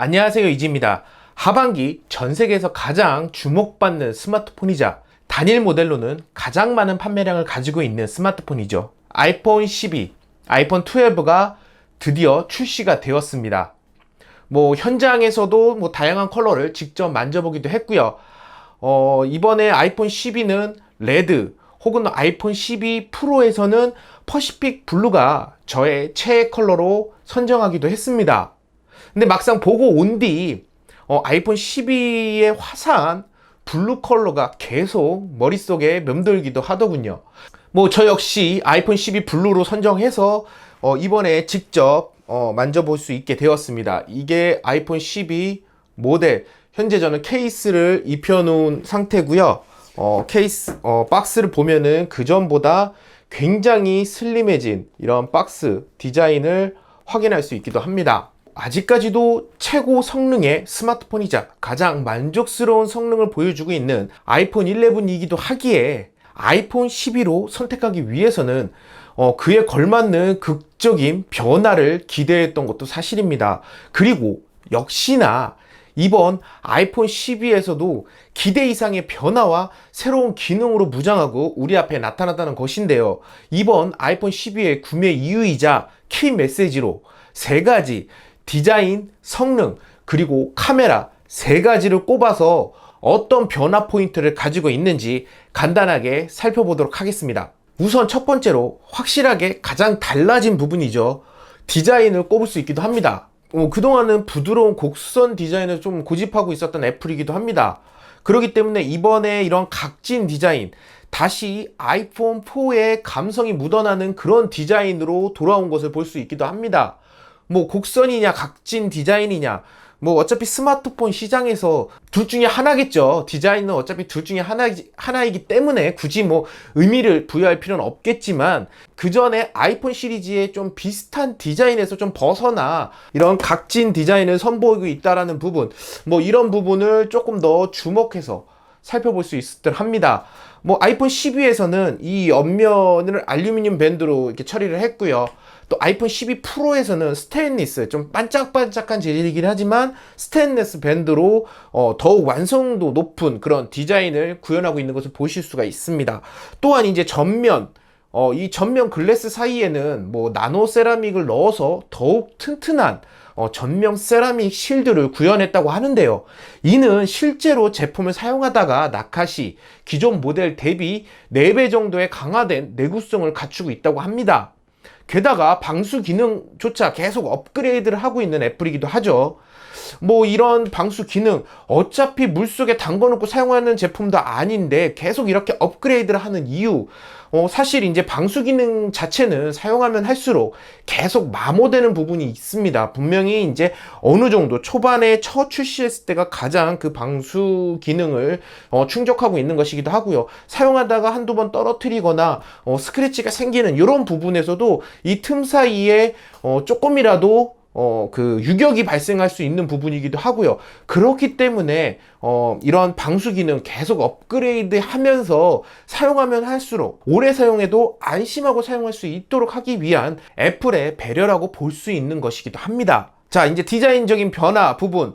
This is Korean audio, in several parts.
안녕하세요, 이지입니다. 하반기 전 세계에서 가장 주목받는 스마트폰이자 단일 모델로는 가장 많은 판매량을 가지고 있는 스마트폰이죠. 아이폰 12, 아이폰 12가 드디어 출시가 되었습니다. 현장에서도 다양한 컬러를 직접 만져보기도 했고요. 이번에 아이폰 12는 레드 혹은 아이폰 12 프로에서는 퍼시픽 블루가 저의 최애 컬러로 선정하기도 했습니다. 근데 막상 보고 온 뒤 아이폰 12의 화사한 블루 컬러가 계속 머릿속에 맴돌기도 하더군요. 저 역시 아이폰 12 블루로 선정해서 이번에 직접 만져볼 수 있게 되었습니다. 이게 아이폰 12 모델, 현재 저는 케이스를 입혀놓은 상태고요. 박스를 보면은 그전보다 굉장히 슬림해진 이런 박스 디자인을 확인할 수 있기도 합니다. 아직까지도 최고 성능의 스마트폰이자 가장 만족스러운 성능을 보여주고 있는 아이폰 11이기도 하기에 아이폰 12로 선택하기 위해서는 그에 걸맞는 극적인 변화를 기대했던 것도 사실입니다. 그리고 역시나 이번 아이폰 12에서도 기대 이상의 변화와 새로운 기능으로 무장하고 우리 앞에 나타났다는 것인데요. 이번 아이폰 12의 구매 이유이자 키 메시지로 세 가지 디자인, 성능, 그리고 카메라 세 가지를 꼽아서 어떤 변화 포인트를 가지고 있는지 간단하게 살펴보도록 하겠습니다. 우선 첫 번째로 확실하게 가장 달라진 부분이죠. 디자인을 꼽을 수 있기도 합니다. 그동안은 부드러운 곡선 디자인을 좀 고집하고 있었던 애플이기도 합니다. 그렇기 때문에 이번에 이런 각진 디자인, 다시 아이폰 4의 감성이 묻어나는 그런 디자인으로 돌아온 것을 볼 수 있기도 합니다. 곡선이냐 각진 디자인이냐, 어차피 스마트폰 시장에서 둘 중에 하나겠죠. 디자인은 어차피 둘 중에 하나이기 때문에 굳이 의미를 부여할 필요는 없겠지만, 그 전에 아이폰 시리즈의 좀 비슷한 디자인에서 좀 벗어나 이런 각진 디자인을 선보이고 있다라는 부분, 이런 부분을 조금 더 주목해서 살펴볼 수 있을 듯 합니다. 아이폰 12에서는 이 옆면을 알루미늄 밴드로 이렇게 처리를 했고요. 또 아이폰 12 프로에서는 스테인리스, 좀 반짝반짝한 재질이긴 하지만 스테인리스 밴드로 더욱 완성도 높은 그런 디자인을 구현하고 있는 것을 보실 수가 있습니다. 또한 이제 전면, 이 전면 글래스 사이에는 나노 세라믹을 넣어서 더욱 튼튼한 전면 세라믹 실드를 구현했다고 하는데요. 이는 실제로 제품을 사용하다가 낙하시 기존 모델 대비 4배 정도의 강화된 내구성을 갖추고 있다고 합니다. 게다가 방수 기능조차 계속 업그레이드를 하고 있는 애플이기도 하죠. 이런 방수 기능, 어차피 물속에 담궈놓고 사용하는 제품도 아닌데 계속 이렇게 업그레이드를 하는 이유, 사실 이제 방수 기능 자체는 사용하면 할수록 계속 마모되는 부분이 있습니다. 분명히 이제 어느 정도 초반에 첫 출시했을 때가 가장 그 방수 기능을 충족하고 있는 것이기도 하고요. 사용하다가 한두 번 떨어뜨리거나 스크래치가 생기는 이런 부분에서도 이 틈 사이에 조금이라도 유격이 발생할 수 있는 부분이기도 하고요. 그렇기 때문에 이런 방수 기능 계속 업그레이드 하면서 사용하면 할수록 오래 사용해도 안심하고 사용할 수 있도록 하기 위한 애플의 배려라고 볼 수 있는 것이기도 합니다. 자, 이제 디자인적인 변화 부분,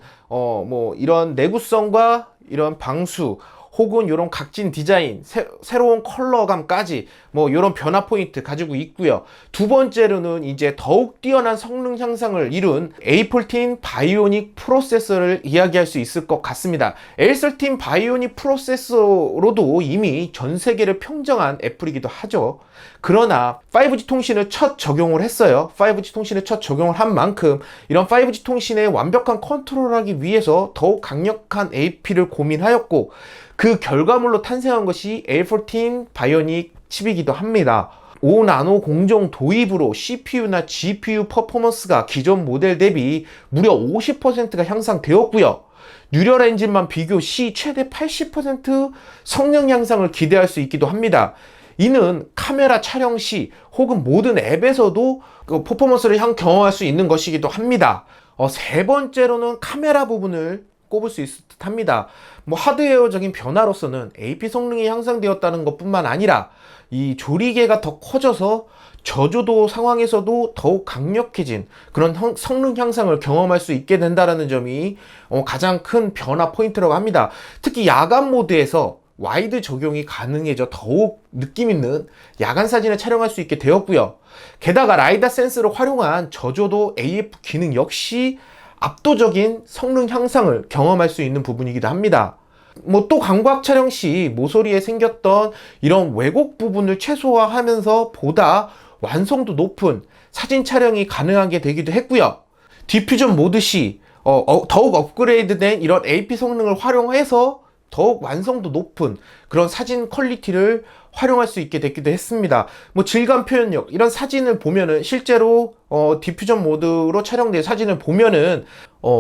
이런 내구성과 이런 방수, 혹은 이런 각진 디자인, 새로운 컬러감까지 이런 변화 포인트 가지고 있고요. 두 번째로는 이제 더욱 뛰어난 성능 향상을 이룬 A14 바이오닉 프로세서를 이야기할 수 있을 것 같습니다. A13 바이오닉 프로세서로도 이미 전 세계를 평정한 애플이기도 하죠. 그러나 5G 통신을 첫 적용을 했어요. 5G 통신을 첫 적용을 한 만큼 이런 5G 통신의 완벽한 컨트롤하기 위해서 더욱 강력한 AP를 고민하였고, 그 결과물로 탄생한 것이 A14 바이오닉 칩이기도 합니다. 5나노 공정 도입으로 CPU나 GPU 퍼포먼스가 기존 모델 대비 무려 50%가 향상되었고요. 뉴럴 엔진만 비교 시 최대 80% 성능 향상을 기대할 수 있기도 합니다. 이는 카메라 촬영 시 혹은 모든 앱에서도 그 퍼포먼스를 경험할 수 있는 것이기도 합니다. 세 번째로는 카메라 부분을 꼽을 수 있을 듯 합니다. 뭐 하드웨어적인 변화로서는 AP 성능이 향상되었다는 것뿐만 아니라 이 조리개가 더 커져서 저조도 상황에서도 더욱 강력해진 그런 성능 향상을 경험할 수 있게 된다는 점이 가장 큰 변화 포인트라고 합니다. 특히 야간 모드에서 와이드 적용이 가능해져 더욱 느낌 있는 야간 사진을 촬영할 수 있게 되었고요. 게다가 라이다 센스를 활용한 저조도 AF 기능 역시 압도적인 성능 향상을 경험할 수 있는 부분이기도 합니다. 뭐 또 광각 촬영 시 모서리에 생겼던 이런 왜곡 부분을 최소화하면서 보다 완성도 높은 사진 촬영이 가능하게 되기도 했고요. 디퓨전 모드 시 더욱 업그레이드된 이런 AP 성능을 활용해서 더욱 완성도 높은 그런 사진 퀄리티를 활용할 수 있게 됐기도 했습니다. 뭐 질감 표현력, 이런 사진을 보면은 실제로 디퓨전 모드로 촬영된 사진을 보면은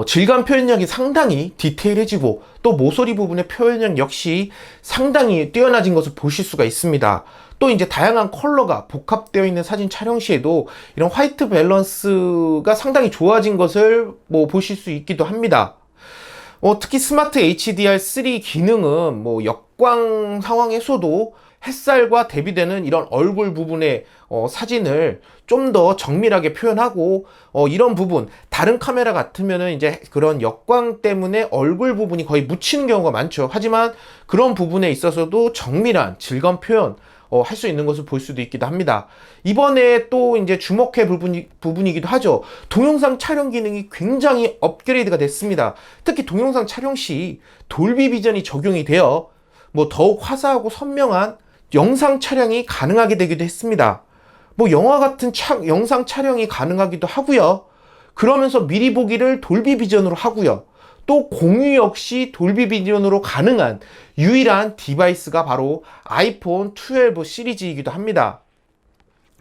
질감 표현력이 상당히 디테일해지고 또 모서리 부분의 표현력 역시 상당히 뛰어나진 것을 보실 수가 있습니다. 또 이제 다양한 컬러가 복합되어 있는 사진 촬영 시에도 이런 화이트 밸런스가 상당히 좋아진 것을 뭐 보실 수 있기도 합니다. 특히 스마트 HDR3 기능은 뭐 역광 상황에서도 햇살과 대비되는 이런 얼굴 부분의 사진을 좀 더 정밀하게 표현하고 이런 부분, 다른 카메라 같으면은 이제 그런 역광 때문에 얼굴 부분이 거의 묻히는 경우가 많죠. 하지만 그런 부분에 있어서도 정밀한 질감 표현 할 수 있는 것을 볼 수도 있기도 합니다. 이번에 또 이제 주목해 부분이기도 하죠. 동영상 촬영 기능이 굉장히 업그레이드가 됐습니다. 특히 동영상 촬영 시 돌비 비전이 적용이 되어 뭐 더욱 화사하고 선명한 영상 촬영이 가능하게 되기도 했습니다. 뭐 영화 같은 영상 촬영이 가능하기도 하고요. 그러면서 미리 보기를 돌비 비전으로 하고요. 또 공유 역시 돌비 비전으로 가능한 유일한 디바이스가 바로 아이폰 12 시리즈이기도 합니다.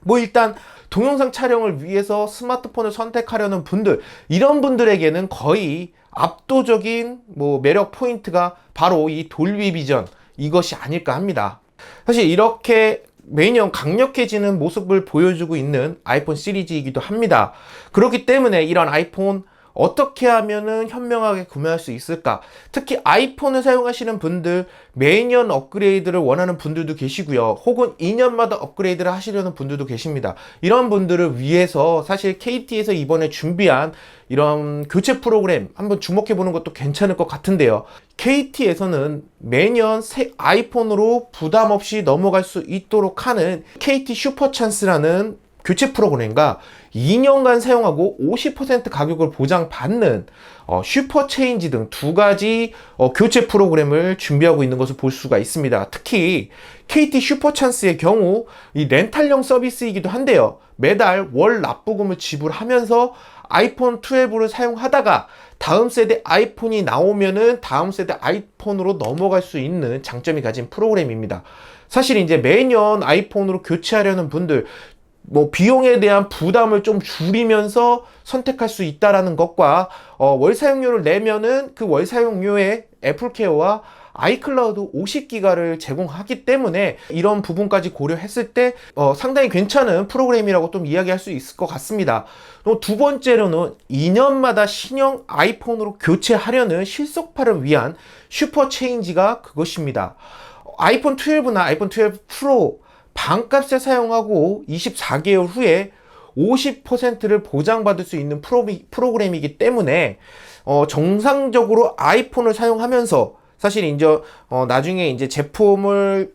뭐 일단 동영상 촬영을 위해서 스마트폰을 선택하려는 분들, 이런 분들에게는 거의 압도적인 뭐 매력 포인트가 바로 이 돌비 비전, 이것이 아닐까 합니다. 사실 이렇게 매년 강력해지는 모습을 보여주고 있는 아이폰 시리즈이기도 합니다. 그렇기 때문에 이런 아이폰 어떻게 하면은 현명하게 구매할 수 있을까? 특히 아이폰을 사용하시는 분들, 매년 업그레이드를 원하는 분들도 계시고요. 혹은 2년마다 업그레이드를 하시려는 분들도 계십니다. 이런 분들을 위해서 사실 KT에서 이번에 준비한 이런 교체 프로그램 한번 주목해 보는 것도 괜찮을 것 같은데요. KT에서는 매년 새 아이폰으로 부담 없이 넘어갈 수 있도록 하는 KT 슈퍼찬스라는 교체 프로그램과 2년간 사용하고 50% 가격을 보장받는 슈퍼체인지 등 두 가지 교체 프로그램을 준비하고 있는 것을 볼 수가 있습니다. 특히 KT 슈퍼찬스의 경우 이 렌탈형 서비스이기도 한데요. 매달 월 납부금을 지불하면서 아이폰 12를 사용하다가 다음 세대 아이폰이 나오면은 다음 세대 아이폰으로 넘어갈 수 있는 장점이 가진 프로그램입니다. 사실 이제 매년 아이폰으로 교체하려는 분들, 뭐 비용에 대한 부담을 좀 줄이면서 선택할 수 있다라는 것과 월 사용료를 내면은 그 월 사용료에 애플케어와 아이클라우드 50기가를 제공하기 때문에 이런 부분까지 고려했을 때 상당히 괜찮은 프로그램이라고 좀 이야기할 수 있을 것 같습니다. 두 번째로는 2년마다 신형 아이폰으로 교체하려는 실속파를 위한 슈퍼 체인지가 그것입니다. 아이폰 12나 아이폰 12 프로 반값에 사용하고 24개월 후에 50%를 보장받을 수 있는 프로그램이기 때문에 정상적으로 아이폰을 사용하면서 사실 이제 나중에 이제 제품을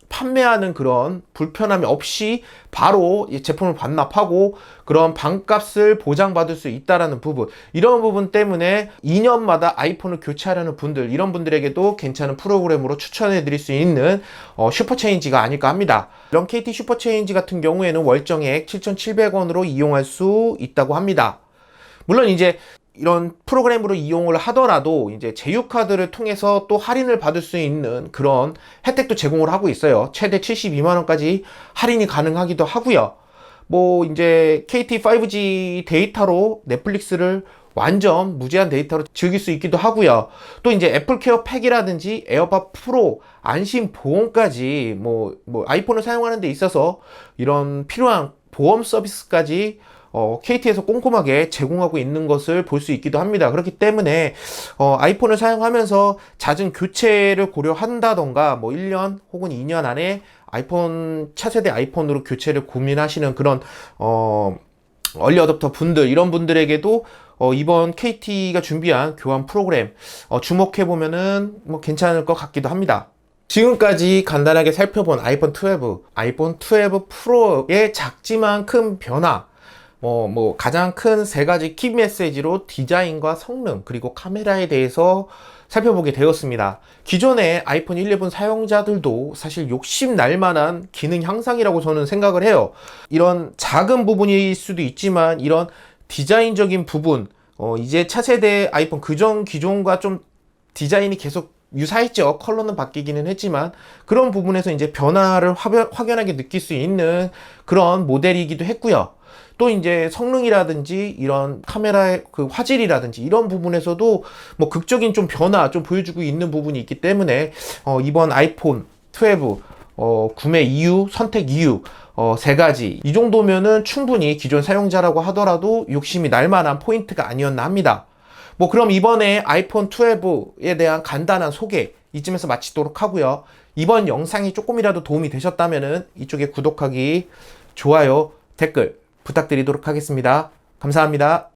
판매하는 그런 불편함이 없이 바로 이 제품을 반납하고 그런 반값을 보장받을 수 있다라는 부분, 이런 부분 때문에 2년마다 아이폰을 교체하려는 분들, 이런 분들에게도 괜찮은 프로그램으로 추천해 드릴 수 있는 슈퍼체인지가 아닐까 합니다. 이런 KT 슈퍼체인지 같은 경우에는 월정액 7,700원으로 이용할 수 있다고 합니다. 물론 이제 이런 프로그램으로 이용을 하더라도 이제 제휴카드를 통해서 또 할인을 받을 수 있는 그런 혜택도 제공을 하고 있어요. 최대 72만원까지 할인이 가능하기도 하고요. 뭐 이제 KT 5G 데이터로 넷플릭스를 완전 무제한 데이터로 즐길 수 있기도 하고요. 또 이제 애플케어 팩이라든지 에어팟 프로 안심 보험까지 뭐 아이폰을 사용하는 데 있어서 이런 필요한 보험 서비스까지 KT에서 꼼꼼하게 제공하고 있는 것을 볼 수 있기도 합니다. 그렇기 때문에 아이폰을 사용하면서 잦은 교체를 고려한다던가 뭐 1년 혹은 2년 안에 아이폰 차세대 아이폰으로 교체를 고민하시는 그런 얼리 어댑터 분들, 이런 분들에게도 이번 KT가 준비한 교환 프로그램 주목해 보면은 뭐 괜찮을 것 같기도 합니다. 지금까지 간단하게 살펴본 아이폰 12, 아이폰 12 프로의 작지만 큰 변화, 가장 큰 세 가지 키 메시지로 디자인과 성능, 그리고 카메라에 대해서 살펴보게 되었습니다. 기존의 아이폰 11 사용자들도 사실 욕심 날 만한 기능 향상이라고 저는 생각을 해요. 이런 작은 부분일 수도 있지만 이런 디자인적인 부분, 이제 차세대 아이폰 기존과 좀 디자인이 계속 유사했죠. 컬러는 바뀌기는 했지만 그런 부분에서 이제 변화를 확연하게 느낄 수 있는 그런 모델이기도 했고요. 또 이제 성능이라든지 이런 카메라의 그 화질이라든지 이런 부분에서도 뭐 극적인 좀 변화 좀 보여주고 있는 부분이 있기 때문에 이번 아이폰 12 구매 이유, 선택 이유 세 가지, 이 정도면은 충분히 기존 사용자라고 하더라도 욕심이 날 만한 포인트가 아니었나 합니다. 뭐 그럼 이번에 아이폰 12에 대한 간단한 소개 이쯤에서 마치도록 하고요. 이번 영상이 조금이라도 도움이 되셨다면은 이쪽에 구독하기, 좋아요, 댓글 부탁드리도록 하겠습니다. 감사합니다.